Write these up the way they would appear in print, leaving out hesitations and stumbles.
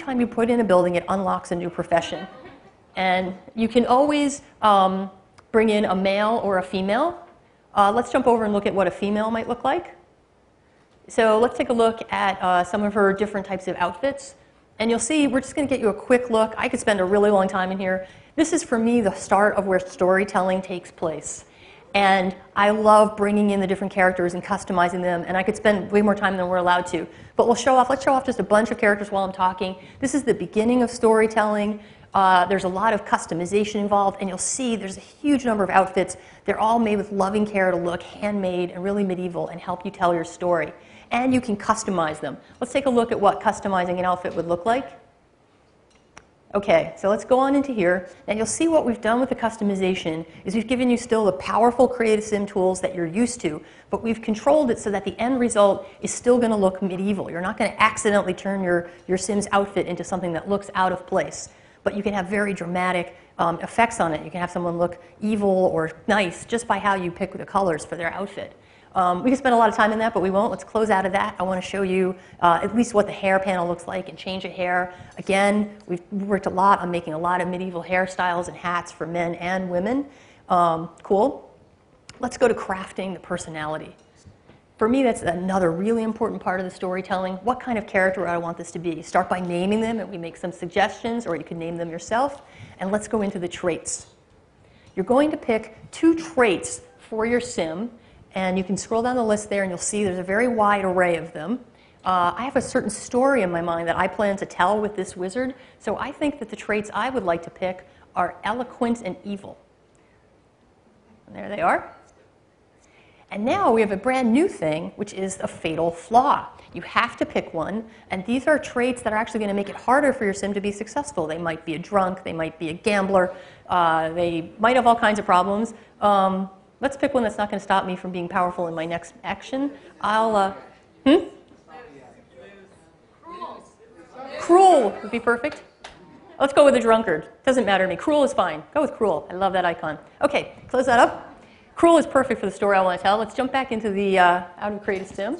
time you put in a building, it unlocks a new profession. And you can always bring in a male or a female. Let's jump over and look at what a female might look like. So let's take a look at some of her different types of outfits. And you'll see, we're just going to get you a quick look. I could spend a really long time in here. This is, for me, the start of where storytelling takes place. And I love bringing in the different characters and customizing them. And I could spend way more time than we're allowed to. But let's show off just a bunch of characters while I'm talking. This is the beginning of storytelling. There's a lot of customization involved. And you'll see there's a huge number of outfits. They're all made with loving care to look handmade and really medieval and help you tell your story. And you can customize them. Let's take a look at what customizing an outfit would look like. Okay, so let's go on into here. And you'll see what we've done with the customization is we've given you still the powerful Creative Sim tools that you're used to, but we've controlled it so that the end result is still going to look medieval. You're not going to accidentally turn your Sim's outfit into something that looks out of place. But you can have very dramatic effects on it. You can have someone look evil or nice just by how you pick the colors for their outfit. We can spend a lot of time in that, but we won't. Let's close out of that. I want to show you at least what the hair panel looks like and change of hair. Again, we've worked a lot on making a lot of medieval hairstyles and hats for men and women. Cool. Let's go to crafting the personality. For me, that's another really important part of the storytelling. What kind of character do I want this to be? Start by naming them, and we make some suggestions, or you can name them yourself. And let's go into the traits. You're going to pick 2 traits for your Sim. And you can scroll down the list there and you'll see there's a very wide array of them. I have a certain story in my mind that I plan to tell with this wizard. So I think that the traits I would like to pick are eloquent and evil. And there they are. And now we have a brand new thing, which is a fatal flaw. You have to pick one. And these are traits that are actually going to make it harder for your Sim to be successful. They might be a drunk. They might be a gambler. They might have all kinds of problems. Let's pick one that's not going to stop me from being powerful in my next action. Cruel would be perfect. Let's go with a drunkard. Doesn't matter to me. Cruel is fine. Go with cruel. I love that icon. Okay, close that up. Cruel is perfect for the story I want to tell. Let's jump back into the out of Creative Sim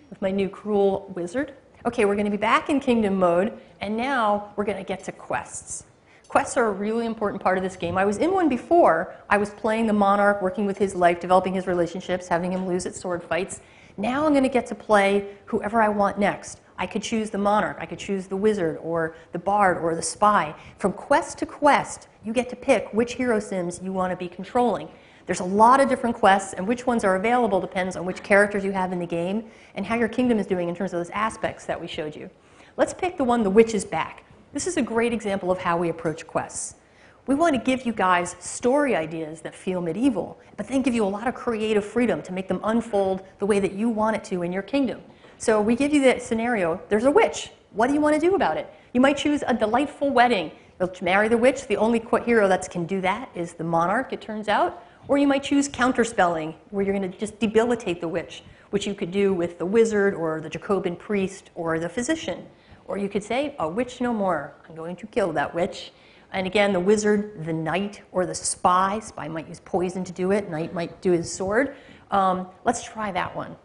with my new cruel wizard. Okay, we're going to be back in kingdom mode, and now we're going to get to quests. Quests are a really important part of this game. I was in one before. I was playing the monarch, working with his life, developing his relationships, having him lose at sword fights. Now I'm going to get to play whoever I want next. I could choose the monarch, I could choose the wizard, or the bard, or the spy. From quest to quest, you get to pick which hero Sims you want to be controlling. There's a lot of different quests, and which ones are available depends on which characters you have in the game and how your kingdom is doing in terms of those aspects that we showed you. Let's pick the one, The Witch is Back. This is a great example of how we approach quests. We want to give you guys story ideas that feel medieval, but then give you a lot of creative freedom to make them unfold the way that you want it to in your kingdom. So we give you the scenario, there's a witch. What do you want to do about it? You might choose a delightful wedding. You'll marry the witch. The only hero that can do that is the monarch, it turns out. Or you might choose counterspelling, where you're going to just debilitate the witch, which you could do with the wizard or the Jacobin priest or the physician. Or you could say, a witch no more. I'm going to kill that witch. And again, the wizard, the knight, or the spy. Spy might use poison to do it. Knight might do his sword. Let's try that one.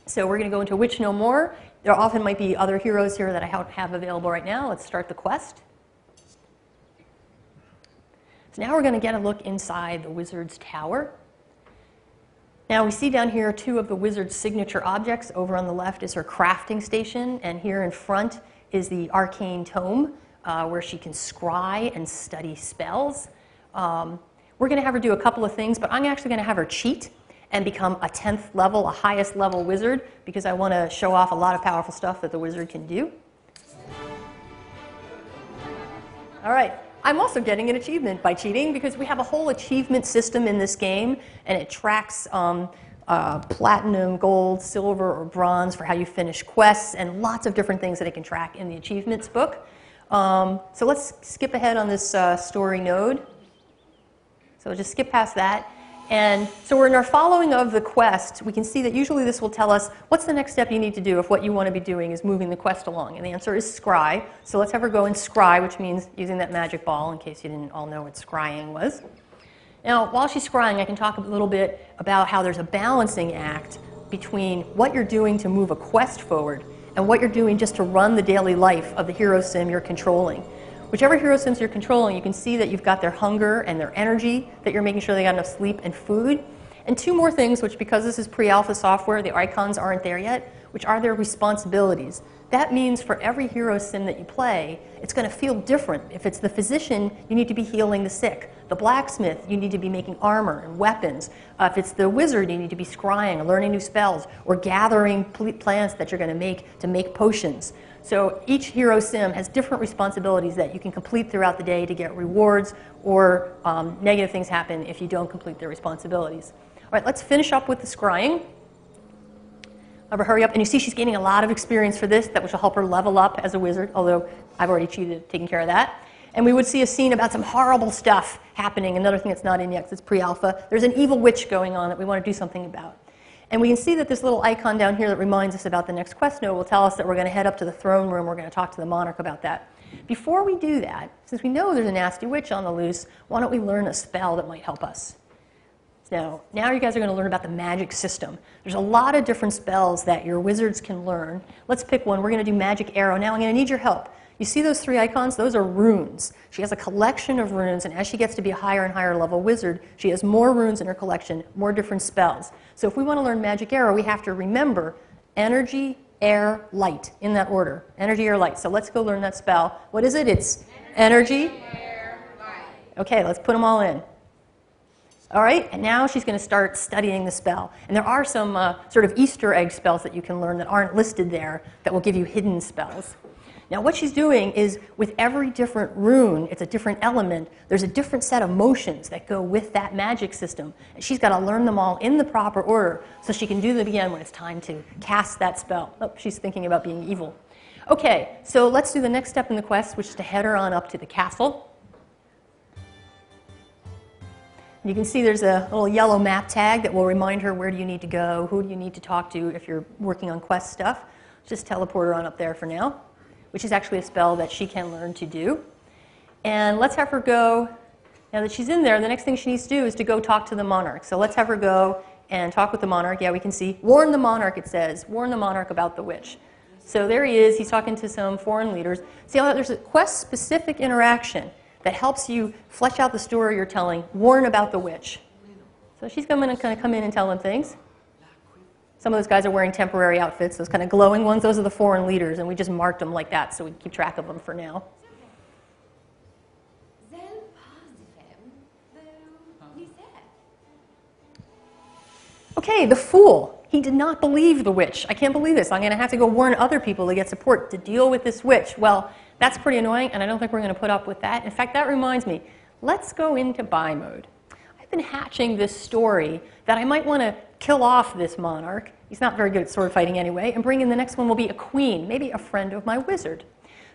So we're going to go into witch no more. There often might be other heroes here that I don't have available right now. Let's start the quest. So now we're going to get a look inside the wizard's tower. Now we see down here 2 of the wizard's signature objects. Over on the left is her crafting station, and here in front is the arcane tome, where she can scry and study spells. We're going to have her do a couple of things, but I'm actually going to have her cheat and become a 10th level, a highest level wizard, because I want to show off a lot of powerful stuff that the wizard can do. All right. I'm also getting an achievement by cheating because we have a whole achievement system in this game, and it tracks platinum, gold, silver, or bronze for how you finish quests, and lots of different things that it can track in the achievements book. So let's skip ahead on this story node. So just skip past that. And so we're in our following of the quest. We can see that usually this will tell us what's the next step you need to do if what you want to be doing is moving the quest along. And the answer is scry. So let's have her go and scry, which means using that magic ball, in case you didn't all know what scrying was. Now, while she's scrying, I can talk a little bit about how there's a balancing act between what you're doing to move a quest forward and what you're doing just to run the daily life of the hero sim you're controlling. Whichever hero sims you're controlling, you can see that you've got their hunger and their energy, that you're making sure they got enough sleep and food. And two more things, which because this is pre-alpha software, the icons aren't there yet, which are their responsibilities. That means for every hero sim that you play, it's going to feel different. If it's the physician, you need to be healing the sick. The blacksmith, you need to be making armor and weapons. If it's the wizard, you need to be scrying, learning new spells, or gathering plants that you're going to make potions. So each hero sim has different responsibilities that you can complete throughout the day to get rewards, or negative things happen if you don't complete their responsibilities. All right, let's finish up with the scrying. Have her hurry up. And you see she's gaining a lot of experience for this, which will help her level up as a wizard, although I've already cheated, taking care of that. And we would see a scene about some horrible stuff happening. Another thing that's not in yet because it's pre-alpha. There's an evil witch going on that we want to do something about. And we can see that this little icon down here that reminds us about the next quest node will tell us that we're going to head up to the throne room. We're going to talk to the monarch about that. Before we do that, since we know there's a nasty witch on the loose, why don't we learn a spell that might help us? Now you guys are going to learn about the magic system. There's a lot of different spells that your wizards can learn. Let's pick one. We're going to do Magic Arrow. Now I'm going to need your help. You see those three icons? Those are runes. She has a collection of runes, and as she gets to be a higher and higher level wizard, she has more runes in her collection, more different spells. So if we want to learn Magic Arrow, we have to remember energy, air, light, in that order. Energy, air, light. So let's go learn that spell. What is it? It's energy, air, light. Okay, let's put them all in. All right, and now she's going to start studying the spell. And there are some sort of Easter egg spells that you can learn that aren't listed there that will give you hidden spells. Now what she's doing is with every different rune, it's a different element, there's a different set of motions that go with that magic system. And she's got to learn them all in the proper order so she can do them again when it's time to cast that spell. Oh, she's thinking about being evil. Okay, so let's do the next step in the quest, which is to head her on up to the castle. You can see there's a little yellow map tag that will remind her where do you need to go, who do you need to talk to if you're working on quest stuff. Just teleport her on up there for now, which is actually a spell that she can learn to do. And let's have her go, now that she's in there, the next thing she needs to do is to go talk to the monarch. So let's have her go and talk with the monarch. Yeah, we can see, warn the monarch, it says. Warn the monarch about the witch. So there he is, he's talking to some foreign leaders. See how there's a quest-specific interaction that helps you flesh out the story you're telling, warn about the witch. So she's going to kind of come in and tell them things. Some of those guys are wearing temporary outfits, those kind of glowing ones, those are the foreign leaders, and we just marked them like that so we can keep track of them for now. Okay, the fool. He did not believe the witch. I can't believe this. I'm going to have to go warn other people to get support to deal with this witch. Well, that's pretty annoying, and I don't think we're going to put up with that. In fact, that reminds me, let's go into buy mode. I've been hatching this story that I might want to kill off this monarch. He's not very good at sword fighting anyway, and bring in the next one will be a queen, maybe a friend of my wizard.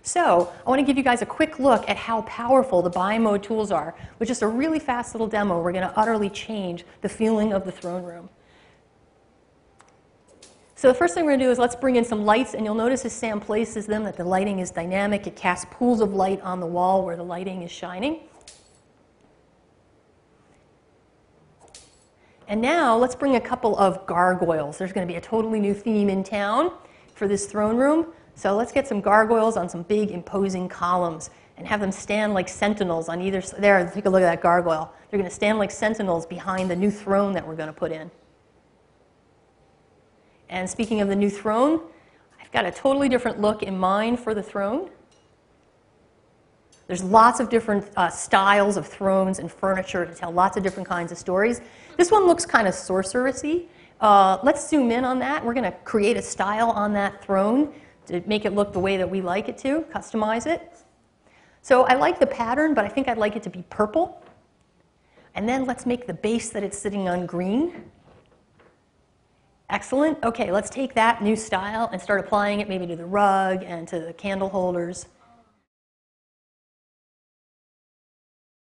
So I want to give you guys a quick look at how powerful the buy mode tools are. With just a really fast little demo, we're going to utterly change the feeling of the throne room. So the first thing we're going to do is let's bring in some lights, and you'll notice as Sam places them that the lighting is dynamic. It casts pools of light on the wall where the lighting is shining. And now let's bring a couple of gargoyles. There's going to be a totally new theme in town for this throne room. So let's get some gargoyles on some big imposing columns and have them stand like sentinels on either side. There, take a look at that gargoyle. They're going to stand like sentinels behind the new throne that we're going to put in. And speaking of the new throne, I've got a totally different look in mind for the throne. There's lots of different styles of thrones and furniture to tell lots of different kinds of stories. This one looks kind of sorceress-y. Let's zoom in on that. We're going to create a style on that throne to make it look the way that we like it to, customize it. So I like the pattern, but I think I'd like it to be purple. And then let's make the base that it's sitting on green. Excellent. Okay, let's take that new style and start applying it maybe to the rug and to the candle holders.